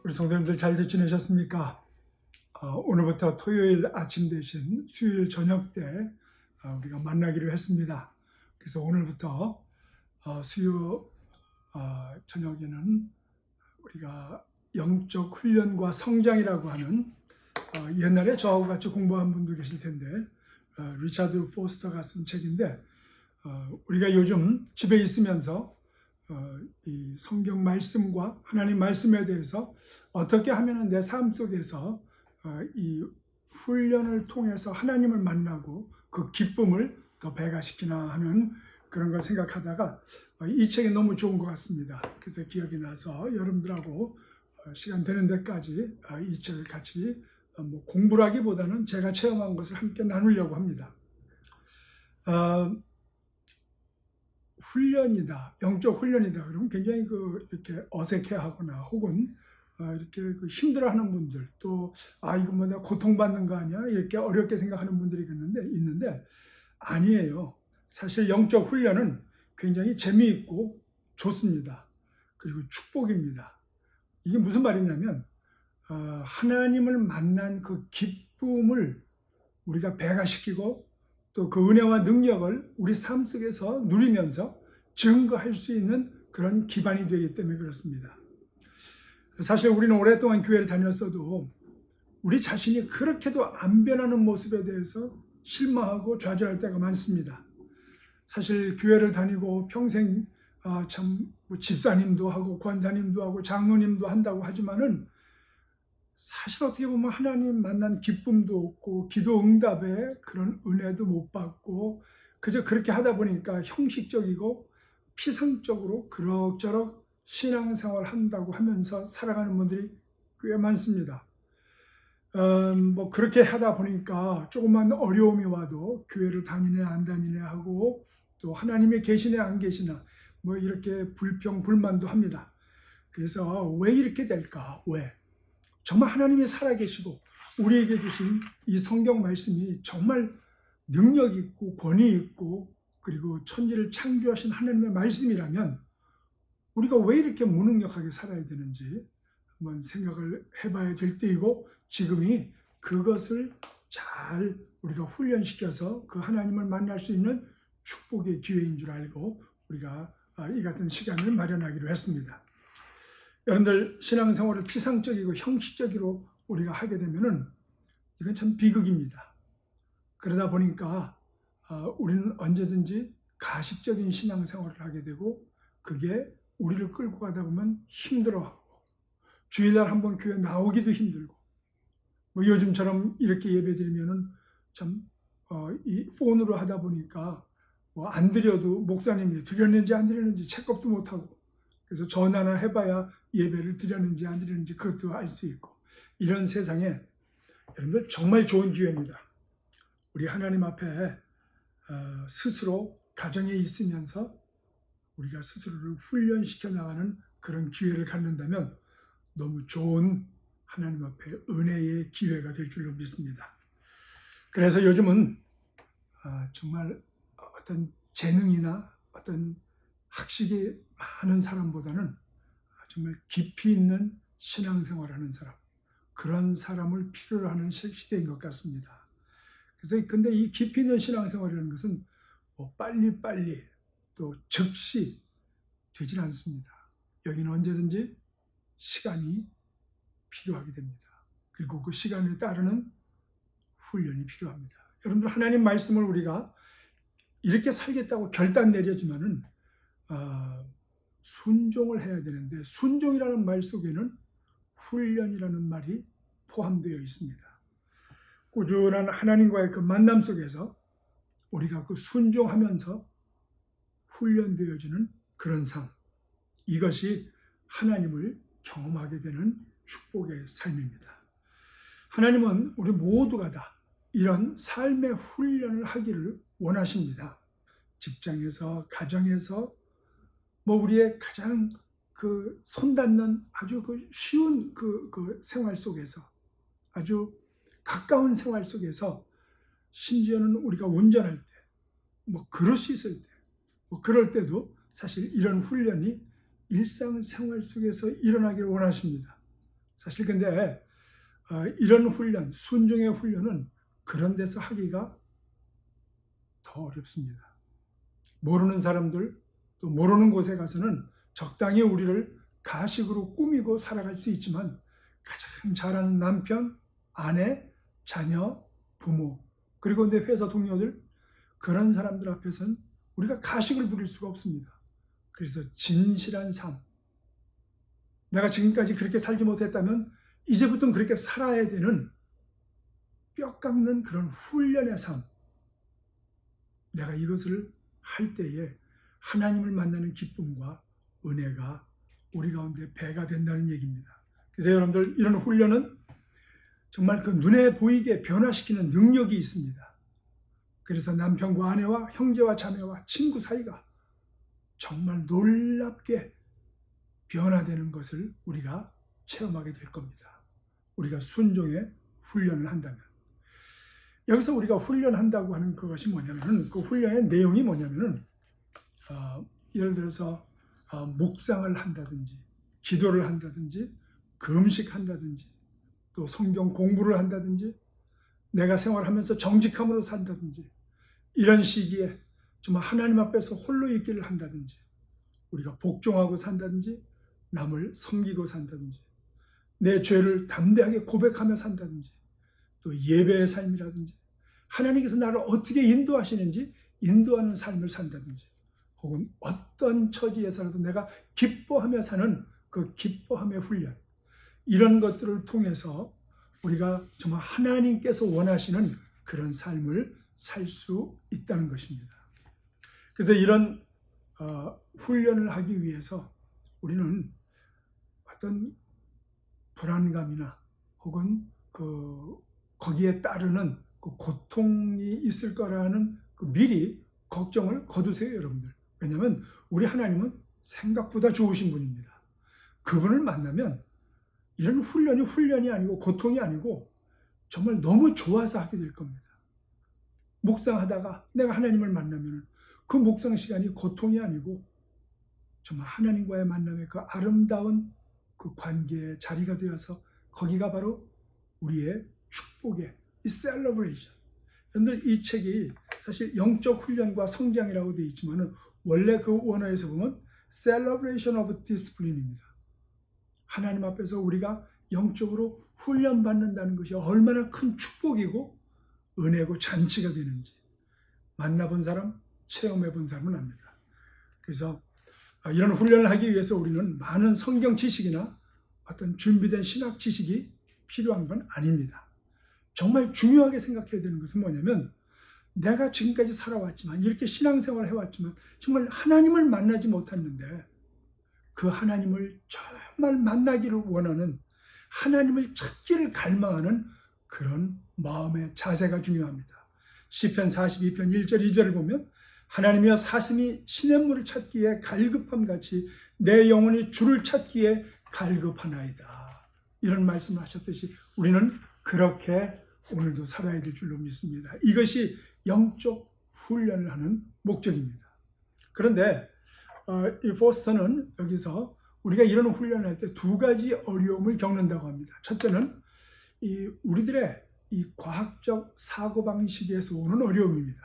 우리 성도님들 잘들 지내셨습니까? 오늘부터 토요일 아침 대신 수요일 저녁 때 우리가 만나기로 했습니다. 그래서 오늘부터 수요 저녁에는 우리가 영적 훈련과 성장이라고 하는 옛날에 저하고 같이 공부한 분도 계실 텐데 리차드 포스터가 쓴 책인데 우리가 요즘 집에 있으면서 이 성경 말씀과 하나님 말씀에 대해서 어떻게 하면 내 삶 속에서 이 훈련을 통해서 하나님을 만나고 그 기쁨을 더 배가시키나 하는 그런 걸 생각하다가 이 책이 너무 좋은 것 같습니다. 그래서 기억이 나서 여러분들하고 시간 되는 데까지 이 책을 같이 공부라기보다는 제가 체험한 것을 함께 나누려고 합니다. 훈련이다, 영적 훈련이다. 그러면 굉장히 이렇게 어색해하거나 혹은 이렇게 힘들어하는 분들, 또 이거 뭐 내가 고통받는 거 아니야? 이렇게 어렵게 생각하는 분들이 있는데 아니에요. 사실 영적 훈련은 굉장히 재미있고 좋습니다. 그리고 축복입니다. 이게 무슨 말이냐면 하나님을 만난 그 기쁨을 우리가 배가시키고 또 그 은혜와 능력을 우리 삶 속에서 누리면서 증거할 수 있는 그런 기반이 되기 때문에 그렇습니다. 사실 우리는 오랫동안 교회를 다녔어도 우리 자신이 그렇게도 안 변하는 모습에 대해서 실망하고 좌절할 때가 많습니다. 사실 교회를 다니고 평생 집사님도 하고 권사님도 하고 장로님도 한다고 하지만은 사실 어떻게 보면 하나님 만난 기쁨도 없고 기도 응답에 그런 은혜도 못 받고 그저 그렇게 하다 보니까 형식적이고 피상적으로 그럭저럭 신앙생활 한다고 하면서 살아가는 분들이 꽤 많습니다. 그렇게 하다 보니까 조금만 어려움이 와도 교회를 다니네 안 다니네 하고 또 하나님이 계시네 안 계시나 이렇게 불평 불만도 합니다. 그래서 왜 이렇게 될까? 왜? 정말 하나님이 살아계시고 우리에게 주신 이 성경 말씀이 정말 능력 있고 권위 있고 그리고 천지를 창조하신 하나님의 말씀이라면 우리가 왜 이렇게 무능력하게 살아야 되는지 한번 생각을 해봐야 될 때이고 지금이 그것을 잘 우리가 훈련시켜서 그 하나님을 만날 수 있는 축복의 기회인 줄 알고 우리가 이 같은 시간을 마련하기로 했습니다. 여러분들 신앙생활을 피상적이고 형식적으로 우리가 하게 되면은 이건 참 비극입니다. 그러다 보니까 우리는 언제든지 가식적인 신앙생활을 하게 되고 그게 우리를 끌고 가다 보면 힘들어하고 주일날 한번 교회 나오기도 힘들고 요즘처럼 이렇게 예배드리면은 참 이 폰으로 하다 보니까 안 드려도 목사님이 드렸는지 안 드렸는지 체크업도 못하고 그래서 전화나 해봐야 예배를 드렸는지 안 드렸는지 그것도 알 수 있고 이런 세상에 여러분들 정말 좋은 기회입니다. 우리 하나님 앞에 스스로 가정에 있으면서 우리가 스스로를 훈련시켜 나가는 그런 기회를 갖는다면 너무 좋은 하나님 앞에 은혜의 기회가 될 줄로 믿습니다. 그래서 요즘은 정말 어떤 재능이나 어떤 학식이 많은 사람보다는 정말 깊이 있는 신앙생활하는 사람, 그런 사람을 필요로 하는 시대인 것 같습니다. 그래서 근데 이 깊이 있는 신앙생활이라는 것은 빨리빨리 또 즉시 되질 않습니다. 여기는 언제든지 시간이 필요하게 됩니다. 그리고 그 시간에 따르는 훈련이 필요합니다. 여러분들 하나님 말씀을 우리가 이렇게 살겠다고 결단 내려지만은 순종을 해야 되는데 순종이라는 말 속에는 훈련이라는 말이 포함되어 있습니다. 꾸준한 하나님과의 그 만남 속에서 우리가 그 순종하면서 훈련되어지는 그런 삶, 이것이 하나님을 경험하게 되는 축복의 삶입니다. 하나님은 우리 모두가 다 이런 삶의 훈련을 하기를 원하십니다. 직장에서, 가정에서, 우리의 가장 손 닿는 아주 쉬운 생활 속에서, 아주 가까운 생활 속에서, 심지어는 우리가 운전할 때, 그럴 수 있을 때, 그럴 때도 사실 이런 훈련이 일상생활 속에서 일어나기를 원하십니다. 사실 근데 이런 훈련, 순종의 훈련은 그런 데서 하기가 더 어렵습니다. 모르는 사람들, 또 모르는 곳에 가서는 적당히 우리를 가식으로 꾸미고 살아갈 수 있지만 가장 잘하는 남편, 아내, 자녀, 부모, 그리고 내 회사 동료들, 그런 사람들 앞에서는 우리가 가식을 부릴 수가 없습니다. 그래서 진실한 삶, 내가 지금까지 그렇게 살지 못했다면 이제부터는 그렇게 살아야 되는 뼈 깎는 그런 훈련의 삶, 내가 이것을 할 때에 하나님을 만나는 기쁨과 은혜가 우리 가운데 배가 된다는 얘기입니다. 그래서 여러분들, 이런 훈련은 정말 그 눈에 보이게 변화시키는 능력이 있습니다. 그래서 남편과 아내와 형제와 자매와 친구 사이가 정말 놀랍게 변화되는 것을 우리가 체험하게 될 겁니다. 우리가 순종의 훈련을 한다면. 여기서 우리가 훈련한다고 하는 그것이 뭐냐면은, 그 훈련의 내용이 뭐냐면은, 예를 들어서 묵상을 한다든지, 기도를 한다든지, 금식한다든지, 또 성경 공부를 한다든지, 내가 생활하면서 정직함으로 산다든지, 이런 시기에 정말 하나님 앞에서 홀로 있기를 한다든지, 우리가 복종하고 산다든지, 남을 섬기고 산다든지, 내 죄를 담대하게 고백하며 산다든지, 또 예배의 삶이라든지, 하나님께서 나를 어떻게 인도하시는지 인도하는 삶을 산다든지, 혹은 어떤 처지에서라도 내가 기뻐하며 사는 그 기뻐함의 훈련, 이런 것들을 통해서 우리가 정말 하나님께서 원하시는 그런 삶을 살 수 있다는 것입니다. 그래서 이런 훈련을 하기 위해서 우리는 어떤 불안감이나 혹은 거기에 따르는 그 고통이 있을 거라는 미리 걱정을 거두세요, 여러분들. 왜냐하면 우리 하나님은 생각보다 좋으신 분입니다. 그분을 만나면 이런 훈련이 아니고 고통이 아니고 정말 너무 좋아서 하게 될 겁니다. 묵상하다가 내가 하나님을 만나면 그 묵상 시간이 고통이 아니고 정말 하나님과의 만남의 그 아름다운 그 관계의 자리가 되어서 거기가 바로 우리의 축복의 이 셀러브레이션. 여러분들, 이 책이 사실 영적 훈련과 성장이라고 되어 있지만 원래 그 원어에서 보면 Celebration of Discipline입니다. 하나님 앞에서 우리가 영적으로 훈련받는다는 것이 얼마나 큰 축복이고 은혜고 잔치가 되는지 만나본 사람, 체험해본 사람은 압니다. 그래서 이런 훈련을 하기 위해서 우리는 많은 성경 지식이나 어떤 준비된 신학 지식이 필요한 건 아닙니다. 정말 중요하게 생각해야 되는 것은 뭐냐면, 내가 지금까지 살아왔지만, 이렇게 신앙생활을 해왔지만 정말 하나님을 만나지 못했는데 그 하나님을 정말 만나기를 원하는, 하나님을 찾기를 갈망하는 그런 마음의 자세가 중요합니다. 시편 42편 1절 2절을 보면 하나님이여 사슴이 시냇물을 찾기에 갈급함같이 내 영혼이 주를 찾기에 갈급하나이다. 이런 말씀을 하셨듯이 우리는 그렇게 오늘도 살아야 될 줄로 믿습니다. 이것이 영적 훈련을 하는 목적입니다. 그런데 이 포스터는 여기서 우리가 이런 훈련을 할 때 두 가지 어려움을 겪는다고 합니다. 첫째는 우리들의 이 과학적 사고방식에서 오는 어려움입니다.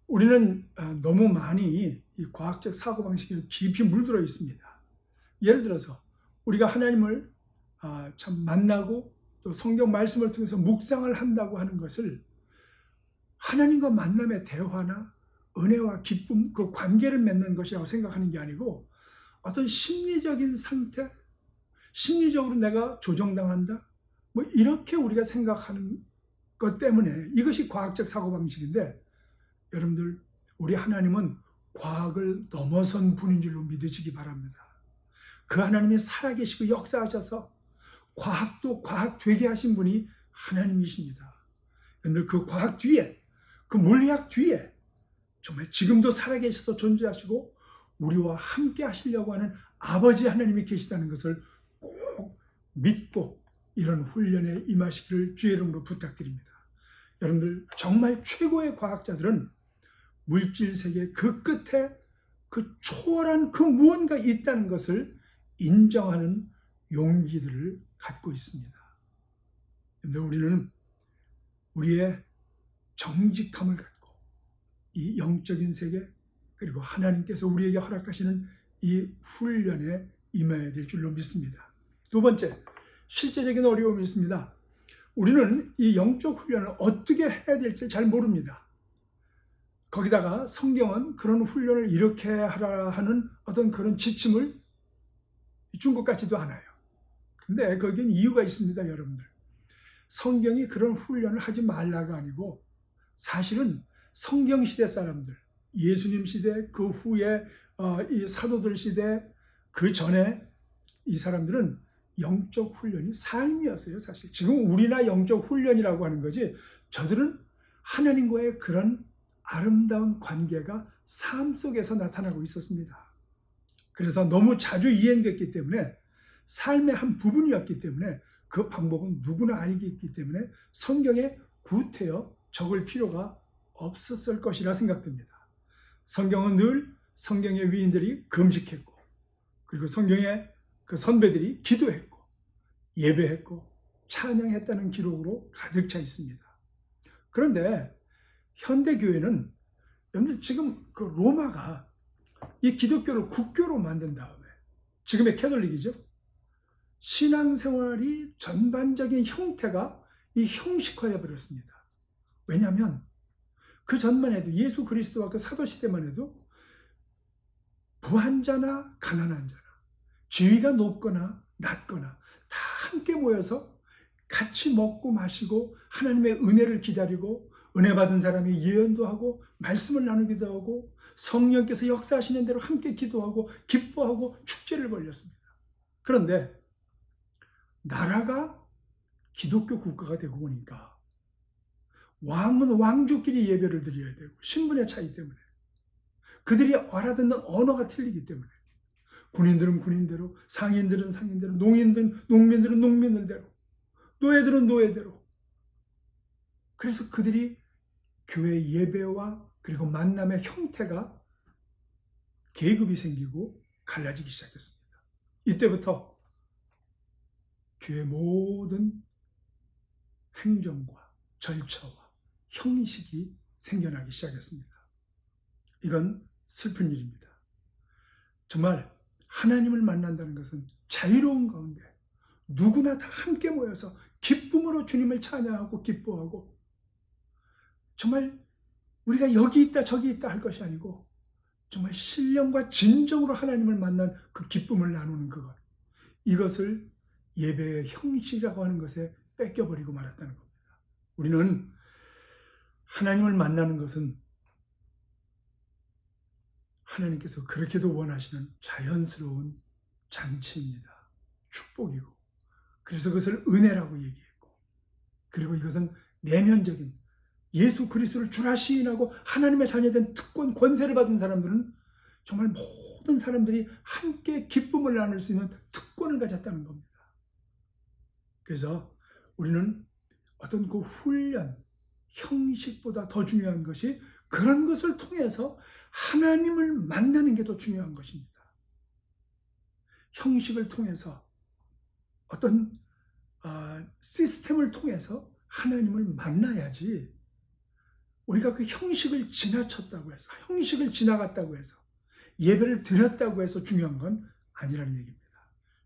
우리는 너무 많이 이 과학적 사고방식에 깊이 물들어 있습니다. 예를 들어서 우리가 하나님을 참 만나고 또 성경 말씀을 통해서 묵상을 한다고 하는 것을 하나님과 만남의 대화나 은혜와 기쁨, 그 관계를 맺는 것이라고 생각하는 게 아니고 어떤 심리적인 상태, 심리적으로 내가 조정당한다, 뭐 이렇게 우리가 생각하는 것 때문에 이것이 과학적 사고방식인데, 여러분들, 우리 하나님은 과학을 넘어선 분인 줄로 믿으시기 바랍니다. 그 하나님이 살아계시고 역사하셔서 과학도 과학 되게 하신 분이 하나님이십니다. 여러분들, 그 과학 뒤에, 그 물리학 뒤에 정말 지금도 살아계셔서 존재하시고 우리와 함께 하시려고 하는 아버지 하나님이 계시다는 것을 꼭 믿고 이런 훈련에 임하시기를 주의 이름으로 부탁드립니다. 여러분들, 정말 최고의 과학자들은 물질 세계 그 끝에 그 초월한 그 무언가 있다는 것을 인정하는 용기들을 갖고 있습니다. 그런데 우리는 우리의 정직함을 갖고 이 영적인 세계 그리고 하나님께서 우리에게 허락하시는 이 훈련에 임해야 될 줄로 믿습니다. 두 번째, 실제적인 어려움이 있습니다. 우리는 이 영적 훈련을 어떻게 해야 될지 잘 모릅니다. 거기다가 성경은 그런 훈련을 이렇게 하라 하는 어떤 그런 지침을 준 것 같지도 않아요. 근데 거기엔 이유가 있습니다, 여러분들. 성경이 그런 훈련을 하지 말라가 아니고 사실은 성경 시대 사람들, 예수님 시대, 그 후에 이 사도들 시대, 그 전에 이 사람들은 영적 훈련이 삶이었어요, 사실. 지금 우리나 영적 훈련이라고 하는 거지, 저들은 하나님과의 그런 아름다운 관계가 삶 속에서 나타나고 있었습니다. 그래서 너무 자주 이행됐기 때문에 삶의 한 부분이었기 때문에 그 방법은 누구나 알기 때문에 성경에 구태여 적을 필요가 없었을 것이라 생각됩니다. 성경은 늘 성경의 위인들이 금식했고 그리고 성경의 그 선배들이 기도했고 예배했고 찬양했다는 기록으로 가득 차 있습니다. 그런데 현대교회는 여러분들 지금 그 로마가 이 기독교를 국교로 만든 다음에 지금의 캐톨릭이죠. 신앙생활이 전반적인 형태가 이 형식화해 버렸습니다. 왜냐하면 그 전만 해도 예수 그리스도와 그 사도시대만 해도 부한 자나 가난한 자나 지위가 높거나 낮거나 다 함께 모여서 같이 먹고 마시고 하나님의 은혜를 기다리고 은혜 받은 사람이 예언도 하고 말씀을 나누기도 하고 성령께서 역사하시는 대로 함께 기도하고 기뻐하고 축제를 벌였습니다. 그런데 나라가 기독교 국가가 되고 보니까 왕은 왕족끼리 예배를 드려야 되고 신분의 차이 때문에 그들이 알아듣는 언어가 틀리기 때문에 군인들은 군인대로, 상인들은 상인대로, 농민들은 농민들대로, 노예들은 노예대로. 그래서 그들이 교회 예배와 그리고 만남의 형태가 계급이 생기고 갈라지기 시작했습니다. 이때부터 교회 모든 행정과 절차와 형식이 생겨나기 시작했습니다. 이건 슬픈 일입니다. 정말 하나님을 만난다는 것은 자유로운 가운데 누구나 다 함께 모여서 기쁨으로 주님을 찬양하고 기뻐하고 정말 우리가 여기 있다 저기 있다 할 것이 아니고 정말 신령과 진정으로 하나님을 만난 그 기쁨을 나누는 그것, 이것을 예배의 형식이라고 하는 것에 뺏겨버리고 말았다는 겁니다. 우리는 하나님을 만나는 것은 하나님께서 그렇게도 원하시는 자연스러운 잔치입니다. 축복이고 그래서 그것을 은혜라고 얘기했고 그리고 이것은 내면적인 예수 그리스도를 주라 시인하고 하나님의 자녀된 특권 권세를 받은 사람들은 정말 모든 사람들이 함께 기쁨을 나눌 수 있는 특권을 가졌다는 겁니다. 그래서 우리는 어떤 그 훈련 형식보다 더 중요한 것이 그런 것을 통해서 하나님을 만나는 게 더 중요한 것입니다. 형식을 통해서 어떤 시스템을 통해서 하나님을 만나야지 우리가 그 형식을 지나쳤다고 해서 형식을 지나갔다고 해서 예배를 드렸다고 해서 중요한 건 아니라는 얘기입니다.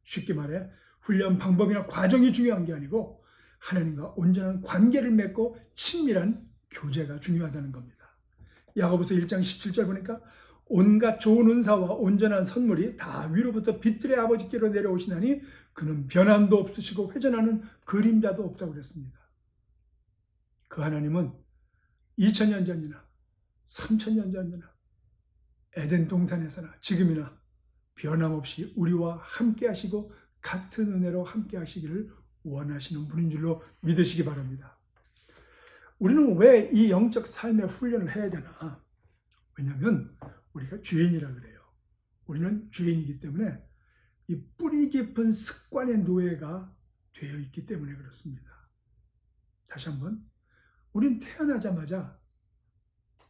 쉽게 말해 훈련 방법이나 과정이 중요한 게 아니고 하나님과 온전한 관계를 맺고 친밀한 교제가 중요하다는 겁니다. 야고보서 1장 17절 보니까 온갖 좋은 은사와 온전한 선물이 다 위로부터 빛들의 아버지께로 내려오시나니 그는 변함도 없으시고 회전하는 그림자도 없다고 그랬습니다. 그 하나님은 2000년 전이나 3000년 전이나 에덴 동산에서나 지금이나 변함없이 우리와 함께 하시고 같은 은혜로 함께 하시기를 원하시는 분인 줄로 믿으시기 바랍니다. 우리는 왜 이 영적 삶의 훈련을 해야 되나? 왜냐하면 우리가 죄인이라 그래요. 우리는 죄인이기 때문에 이 뿌리 깊은 습관의 노예가 되어 있기 때문에 그렇습니다. 다시 한번, 우린 태어나자마자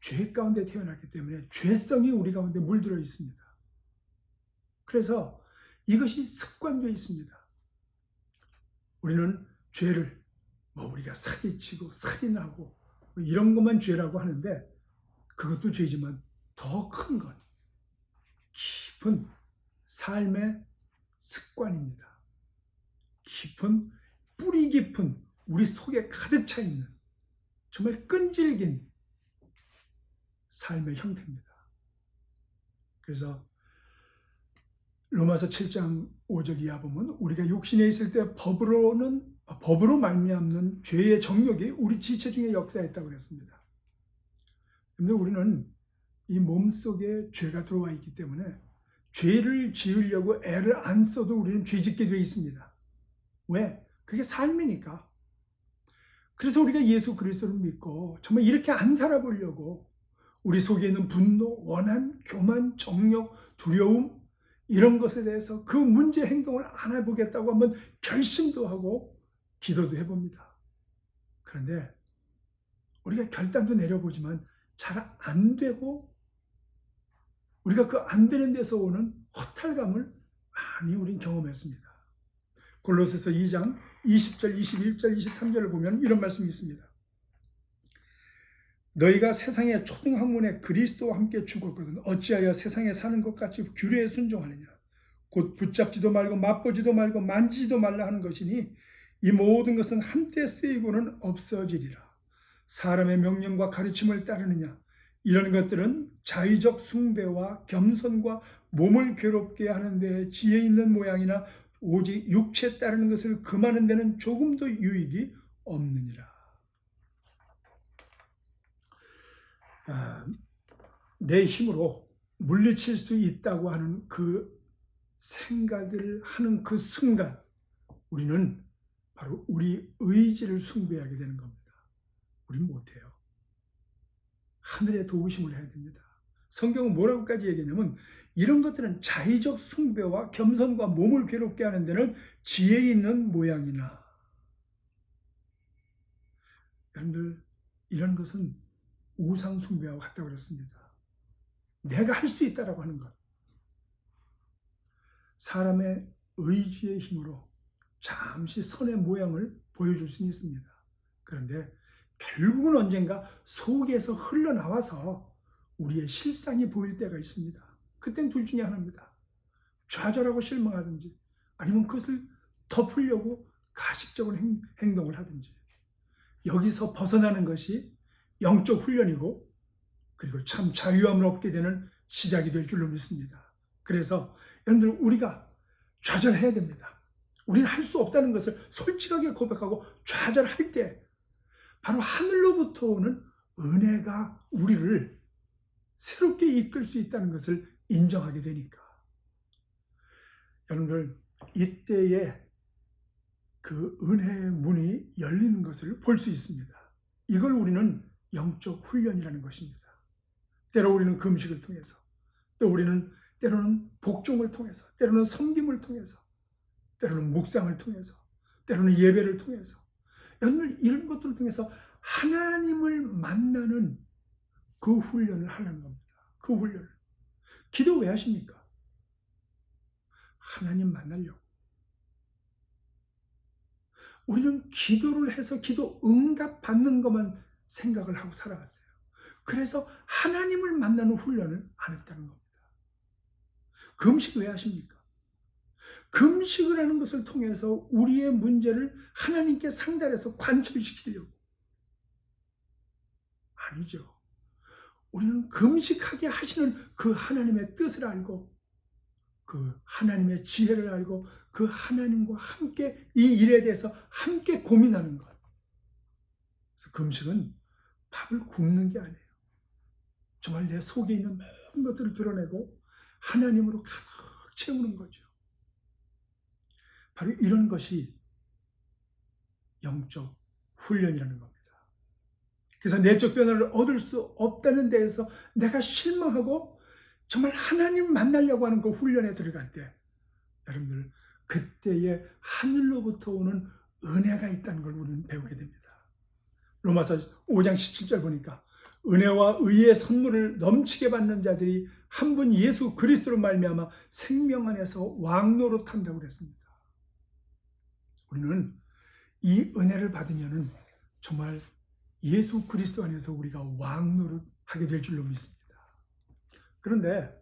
죄 가운데 태어났기 때문에 죄성이 우리 가운데 물들어 있습니다. 그래서 이것이 습관되어 있습니다. 우리는 죄를 우리가 사기치고 살인하고 이런 것만 죄라고 하는데, 그것도 죄지만 더 큰 건 깊은 삶의 습관입니다. 깊은, 뿌리 깊은 우리 속에 가득 차 있는 정말 끈질긴 삶의 형태입니다. 그래서 로마서 7장 5절 이하 보면 우리가 욕심에 있을 때 법으로 말미암는 죄의 정욕이 우리 지체 중에 역사했다고 그랬습니다. 그런데 우리는 이 몸속에 죄가 들어와 있기 때문에 죄를 지으려고 애를 안 써도 우리는 죄짓게 되어 있습니다. 왜? 그게 삶이니까. 그래서 우리가 예수 그리스도를 믿고 정말 이렇게 안 살아보려고 우리 속에 있는 분노, 원한, 교만, 정욕, 두려움, 이런 것에 대해서 그 문제 행동을 안 해보겠다고 한번 결심도 하고 기도도 해봅니다. 그런데 우리가 결단도 내려보지만 잘 안 되고, 우리가 그 안 되는 데서 오는 허탈감을 많이 우린 경험했습니다. 골로새서 2장 20절, 21절, 23절을 보면 이런 말씀이 있습니다. 너희가 세상의 초등학문에 그리스도와 함께 죽었거든 어찌하여 세상에 사는 것 같이 규례에 순종하느냐. 곧 붙잡지도 말고 맛보지도 말고 만지지도 말라 하는 것이니 이 모든 것은 한때 쓰이고는 없어지리라. 사람의 명령과 가르침을 따르느냐. 이런 것들은 자의적 숭배와 겸손과 몸을 괴롭게 하는 데 지혜 있는 모양이나 오직 육체 따르는 것을 금하는 데는 조금도 유익이 없느니라. 내 힘으로 물리칠 수 있다고 하는 그 생각을 하는 그 순간 우리는 바로 우리 의지를 숭배하게 되는 겁니다. 우린 못해요. 하늘의 도우심을 해야 됩니다. 성경은 뭐라고까지 얘기하냐면 이런 것들은 자의적 숭배와 겸손과 몸을 괴롭게 하는 데는 지혜 있는 모양이나. 여러분들, 이런 것은 우상 숭배와 같다고 그랬습니다. 내가 할 수 있다라고 하는 것. 사람의 의지의 힘으로 잠시 선의 모양을 보여줄 수는 있습니다. 그런데 결국은 언젠가 속에서 흘러나와서 우리의 실상이 보일 때가 있습니다. 그땐 둘 중에 하나입니다. 좌절하고 실망하든지 아니면 그것을 덮으려고 가식적인 행동을 하든지. 여기서 벗어나는 것이 영적 훈련이고 그리고 참 자유함을 얻게 되는 시작이 될 줄로 믿습니다. 그래서 여러분들, 우리가 좌절해야 됩니다. 우리는 할 수 없다는 것을 솔직하게 고백하고 좌절할 때 바로 하늘로부터 오는 은혜가 우리를 새롭게 이끌 수 있다는 것을 인정하게 되니까. 여러분들, 이때에 그 은혜의 문이 열리는 것을 볼 수 있습니다. 이걸 우리는 영적 훈련이라는 것입니다. 때로 우리는 금식을 통해서, 또 우리는 때로는 복종을 통해서, 때로는 섬김을 통해서, 때로는 묵상을 통해서, 때로는 예배를 통해서, 여러분들 이런 것들을 통해서 하나님을 만나는 그 훈련을 하는 겁니다. 그 훈련을. 기도 왜 하십니까? 하나님 만나려고. 우리는 기도를 해서 기도 응답 받는 것만 생각을 하고 살아왔어요. 그래서 하나님을 만나는 훈련을 안 했다는 겁니다. 금식 왜 하십니까? 금식을 하는 것을 통해서 우리의 문제를 하나님께 상달해서 관철시키려고. 아니죠. 우리는 금식하게 하시는 그 하나님의 뜻을 알고 그 하나님의 지혜를 알고 그 하나님과 함께 이 일에 대해서 함께 고민하는 것. 그래서 금식은 밥을 굶는 게 아니에요. 정말 내 속에 있는 모든 것들을 드러내고 하나님으로 가득 채우는 거죠. 바로 이런 것이 영적 훈련이라는 겁니다. 그래서 내적 변화를 얻을 수 없다는 데에서 내가 실망하고 정말 하나님 만나려고 하는 그 훈련에 들어갈 때 여러분들, 그때에 하늘로부터 오는 은혜가 있다는 걸 우리는 배우게 됩니다. 로마서 5장 17절 보니까 은혜와 의의 선물을 넘치게 받는 자들이 한 분 예수 그리스도로 말미암아 생명 안에서 왕노릇한다고 그랬습니다. 우리는 이 은혜를 받으면은 정말 예수 그리스도 안에서 우리가 왕노릇하게 될 줄로 믿습니다. 그런데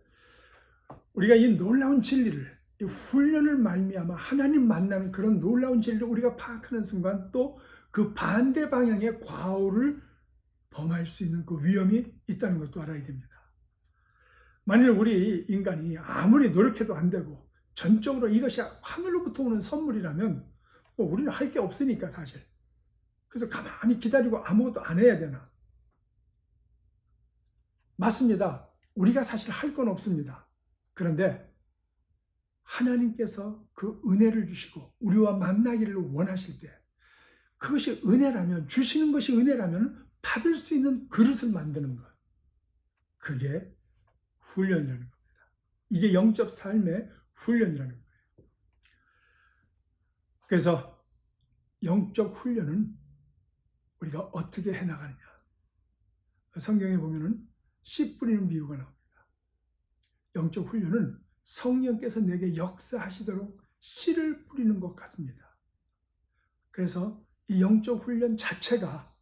우리가 이 놀라운 진리를, 이 훈련을 말미암아 하나님 만나는 그런 놀라운 진리를 우리가 파악하는 순간 또 그 반대 방향의 과오를 범할 수 있는 그 위험이 있다는 것도 알아야 됩니다. 만일 우리 인간이 아무리 노력해도 안 되고 전적으로 이것이 하늘로부터 오는 선물이라면 우리는 할 게 없으니까 사실. 그래서 가만히 기다리고 아무것도 안 해야 되나? 맞습니다. 우리가 사실 할 건 없습니다. 그런데 하나님께서 그 은혜를 주시고 우리와 만나기를 원하실 때 그것이 은혜라면, 주시는 것이 은혜라면 받을 수 있는 그릇을 만드는 것. 그게 훈련이라는 겁니다. 이게 영적 삶의 훈련이라는 거예요. 그래서 영적 훈련은 우리가 어떻게 해나가느냐. 성경에 보면은 씨 뿌리는 비유가 나옵니다. 영적 훈련은 성령께서 내게 역사하시도록 씨를 뿌리는 것 같습니다. 그래서 이 영적 훈련 자체가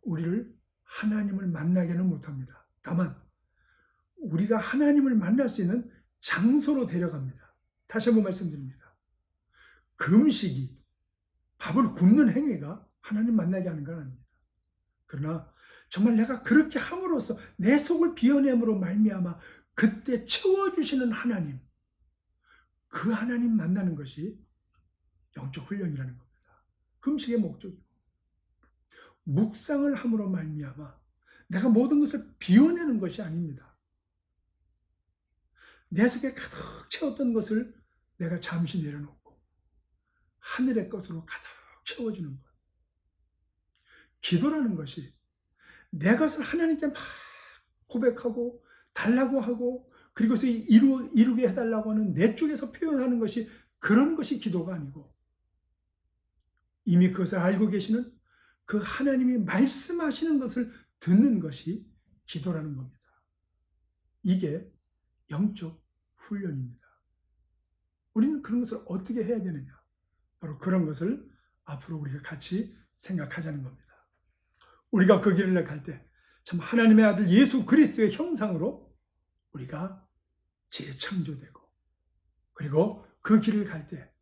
우리를 하나님을 만나게는 못합니다. 다만 우리가 하나님을 만날 수 있는 장소로 데려갑니다. 다시 한번 말씀드립니다. 금식이, 밥을 굶는 행위가 하나님 만나게 하는 건 아닙니다. 그러나 정말 내가 그렇게 함으로써 내 속을 비워냄으로 말미암아 그때 채워주시는 하나님, 그 하나님 만나는 것이 영적 훈련이라는 겁니다. 금식의 목적이고 묵상을 함으로 말미암아 내가 모든 것을 비워내는 것이 아닙니다. 내 속에 가득 채웠던 것을 내가 잠시 내려놓고 하늘의 것으로 가득 채워주는 것. 기도라는 것이 내 것을 하나님께 막 고백하고 달라고 하고 그리고 이루게 해달라고 하는 내 쪽에서 표현하는 것이, 그런 것이 기도가 아니고 이미 그것을 알고 계시는 그 하나님이 말씀하시는 것을 듣는 것이 기도라는 겁니다. 이게 영적 훈련입니다. 우리는 그런 것을 어떻게 해야 되느냐? 바로 그런 것을 앞으로 우리가 같이 생각하자는 겁니다. 우리가 그 길을 갈 때 참 하나님의 아들 예수 그리스도의 형상으로 우리가 재창조되고, 그리고 그 길을 갈 때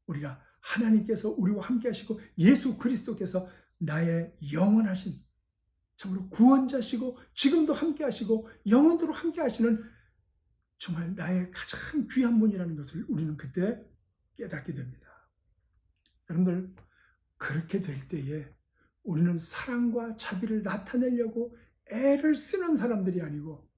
우리가 하나님께서 우리와 함께 하시고 예수 그리스도께서 나의 영원하신 참으로 구원자시고 지금도 함께 하시고 영원토록 함께 하시는 정말 나의 가장 귀한 분이라는 것을 우리는 그때 깨닫게 됩니다. 여러분들, 그렇게 될 때에 우리는 사랑과 자비를 나타내려고 애를 쓰는 사람들이 아니고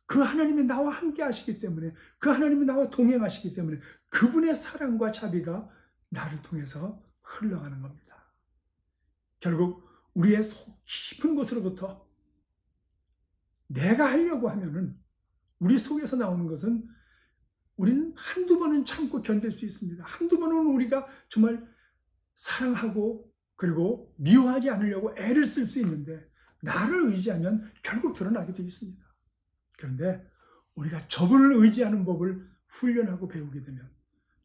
그 하나님이 나와 함께 하시기 때문에, 그 하나님이 나와 동행하시기 때문에 그분의 사랑과 자비가 나를 통해서 흘러가는 겁니다. 결국 우리의 속 깊은 곳으로부터 내가 하려고 하면은 우리 속에서 나오는 것은 우리는 한두 번은 참고 견딜 수 있습니다. 한두 번은 우리가 정말 사랑하고 그리고 미워하지 않으려고 애를 쓸 수 있는데 나를 의지하면 결국 드러나게 되어 있습니다. 그런데 우리가 저분을 의지하는 법을 훈련하고 배우게 되면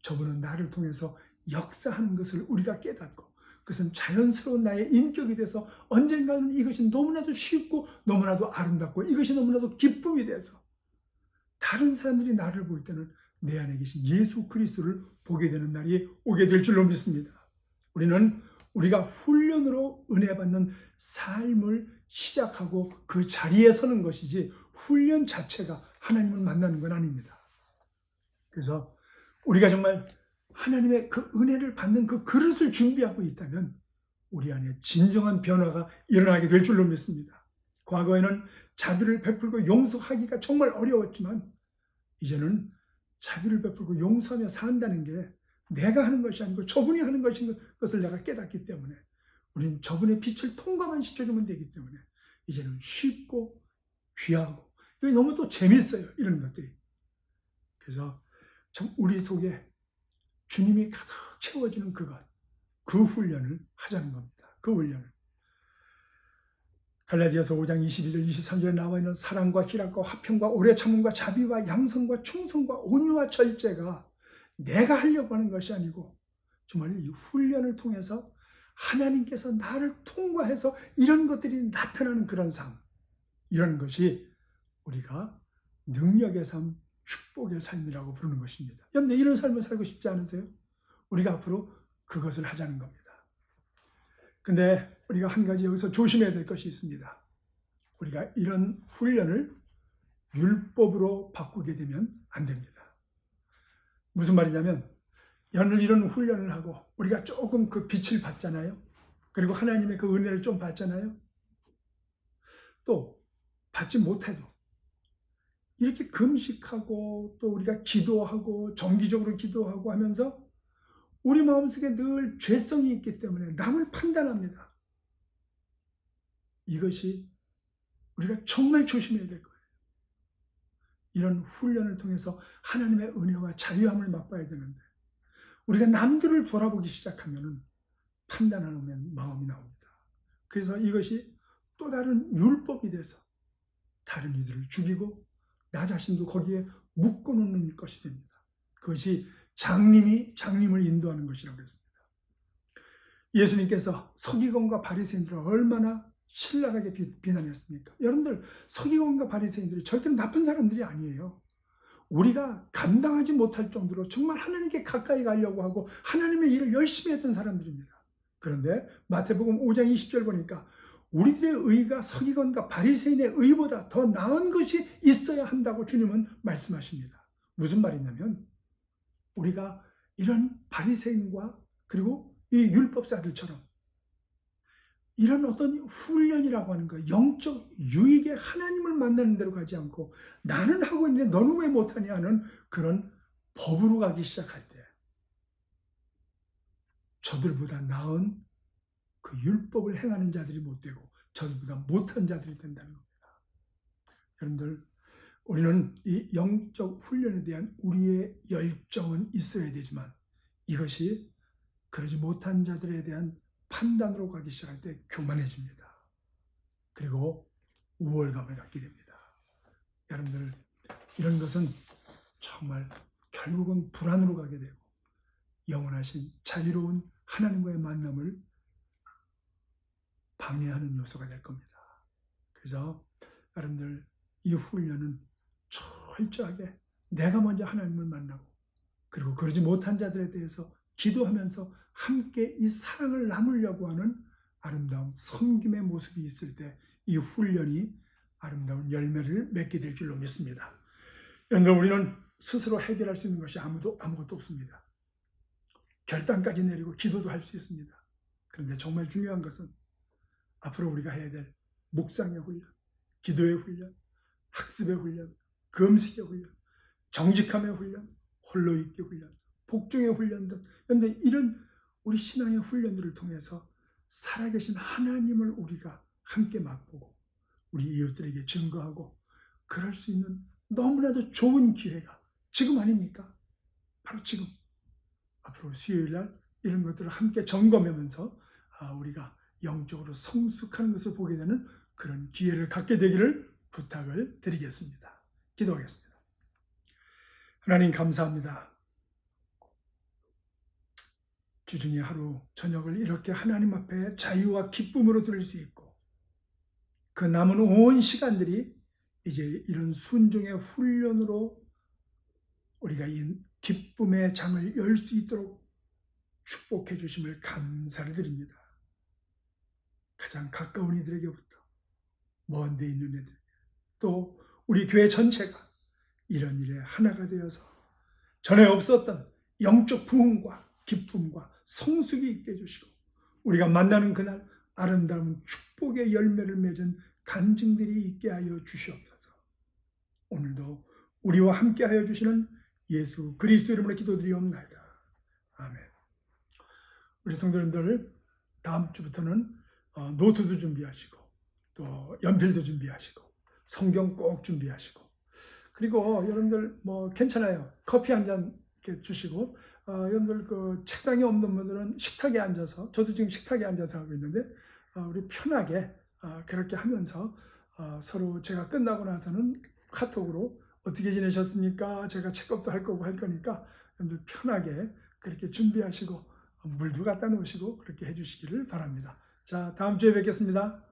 저분은 나를 통해서 역사하는 것을 우리가 깨닫고 그것은 자연스러운 나의 인격이 돼서 언젠가는 이것이 너무나도 쉽고 너무나도 아름답고 이것이 너무나도 기쁨이 돼서 다른 사람들이 나를 볼 때는 내 안에 계신 예수 그리스도를 보게 되는 날이 오게 될 줄로 믿습니다. 우리는 우리가 훈련으로 은혜 받는 삶을 시작하고 그 자리에 서는 것이지 훈련 자체가 하나님을 만나는 건 아닙니다. 그래서 우리가 정말 하나님의 그 은혜를 받는 그 그릇을 준비하고 있다면 우리 안에 진정한 변화가 일어나게 될 줄로 믿습니다. 과거에는 자비를 베풀고 용서하기가 정말 어려웠지만 이제는 자비를 베풀고 용서하며 산다는 게 내가 하는 것이 아니고 저분이 하는 것을 내가 깨닫기 때문에 우리는 저분의 빛을 통과만 시켜주면 되기 때문에 이제는 쉽고 귀하고 이게 너무 또 재밌어요. 이런 것들이. 그래서 참 우리 속에 주님이 가득 채워지는 그것, 그 훈련을 하자는 겁니다. 그 훈련을. 갈라디아서 5장 22절 23절에 나와 있는 사랑과 희락과 화평과 오래 참음과 자비와 양성과 충성과 온유와 절제가 내가 하려고 하는 것이 아니고 정말 이 훈련을 통해서 하나님께서 나를 통과해서 이런 것들이 나타나는 그런 삶, 이런 것이 우리가 능력의 삶, 축복의 삶이라고 부르는 것입니다. 여러분, 이런 삶을 살고 싶지 않으세요? 우리가 앞으로 그것을 하자는 겁니다. 근데 우리가 한 가지 여기서 조심해야 될 것이 있습니다. 우리가 이런 훈련을 율법으로 바꾸게 되면 안 됩니다. 무슨 말이냐면, 이런 훈련을 하고 우리가 조금 그 빛을 받잖아요. 그리고 하나님의 그 은혜를 좀 받잖아요. 또 받지 못해도 이렇게 금식하고 또 우리가 기도하고 정기적으로 기도하고 하면서 우리 마음속에 늘 죄성이 있기 때문에 남을 판단합니다. 이것이 우리가 정말 조심해야 될 거예요. 이런 훈련을 통해서 하나님의 은혜와 자유함을 맛봐야 되는데 우리가 남들을 돌아보기 시작하면 판단하는 마음이 나옵니다. 그래서 이것이 또 다른 율법이 돼서 다른 이들을 죽이고 나 자신도 거기에 묶어놓는 것이 됩니다. 그것이 장님을 인도하는 것이라고 했습니다. 예수님께서 서기관과 바리새인들을 얼마나 신랄하게 비난했습니까? 여러분들, 서기관과 바리새인들이 절대로 나쁜 사람들이 아니에요. 우리가 감당하지 못할 정도로 정말 하나님께 가까이 가려고 하고 하나님의 일을 열심히 했던 사람들입니다. 그런데 마태복음 5장 20절 보니까 우리들의 의가 서기관과 바리새인의 의보다 더 나은 것이 있어야 한다고 주님은 말씀하십니다. 무슨 말이냐면 우리가 이런 바리새인과 그리고 이 율법사들처럼 이런 어떤 훈련이라고 하는 거, 영적 유익에 하나님을 만나는 대로 가지 않고 나는 하고 있는데 너는 왜 못하냐 하는 그런 법으로 가기 시작할 때 저들보다 나은 그 율법을 행하는 자들이 못 되고 저들보다 못한 자들이 된다는 겁니다. 여러분들, 우리는 이 영적 훈련에 대한 우리의 열정은 있어야 되지만 이것이 그러지 못한 자들에 대한 판단으로 가기 시작할 때 교만해집니다. 그리고 우월감을 갖게 됩니다. 여러분들, 이런 것은 정말 결국은 불안으로 가게 되고 영원하신 자유로운 하나님과의 만남을 방해하는 요소가 될 겁니다. 그래서 여러분들, 이 훈련은 철저하게 내가 먼저 하나님을 만나고 그리고 그러지 못한 자들에 대해서 기도하면서 함께 이 사랑을 나누려고 하는 아름다운 섬김의 모습이 있을 때 이 훈련이 아름다운 열매를 맺게 될 줄로 믿습니다. 여러분, 우리는 스스로 해결할 수 있는 것이 아무것도 없습니다. 결단까지 내리고 기도도 할 수 있습니다. 그런데 정말 중요한 것은 앞으로 우리가 해야 될 묵상의 훈련, 기도의 훈련, 학습의 훈련, 금식의 훈련, 정직함의 훈련, 홀로 있기 훈련, 복종의 훈련 등 이런 우리 신앙의 훈련들을 통해서 살아계신 하나님을 우리가 함께 맛보고 우리 이웃들에게 증거하고 그럴 수 있는 너무나도 좋은 기회가 지금 아닙니까? 바로 지금. 앞으로 수요일 날 이런 것들을 함께 점검하면서 우리가 영적으로 성숙하는 것을 보게 되는 그런 기회를 갖게 되기를 부탁을 드리겠습니다. 기도하겠습니다. 하나님, 감사합니다. 주중에 하루 저녁을 이렇게 하나님 앞에 자유와 기쁨으로 드릴 수 있고 그 남은 온 시간들이 이제 이런 순종의 훈련으로 우리가 이 기쁨의 장을 열 수 있도록 축복해 주심을 감사를 드립니다. 가장 가까운 이들에게부터 먼 데 있는 애들, 또 우리 교회 전체가 이런 일에 하나가 되어서 전에 없었던 영적 부흥과 기쁨과 성숙이 있게 해주시고 우리가 만나는 그날 아름다운 축복의 열매를 맺은 간증들이 있게 하여 주시옵소서. 오늘도 우리와 함께 하여 주시는 예수 그리스도 이름으로 기도드리옵나이다. 아멘. 우리 성도님들, 다음 주부터는 노트도 준비하시고 또 연필도 준비하시고 성경 꼭 준비하시고 그리고 여러분들 괜찮아요. 커피 한 잔 이렇게 주시고 여러분들 그 책상이 없는 분들은 식탁에 앉아서, 저도 지금 식탁에 앉아서 하고 있는데 우리 편하게 그렇게 하면서 서로 제가 끝나고 나서는 카톡으로 어떻게 지내셨습니까? 제가 체크업도 할 거고 할 거니까 여러분들 편하게 그렇게 준비하시고 물도 갖다 놓으시고 그렇게 해주시기를 바랍니다. 자, 다음 주에 뵙겠습니다.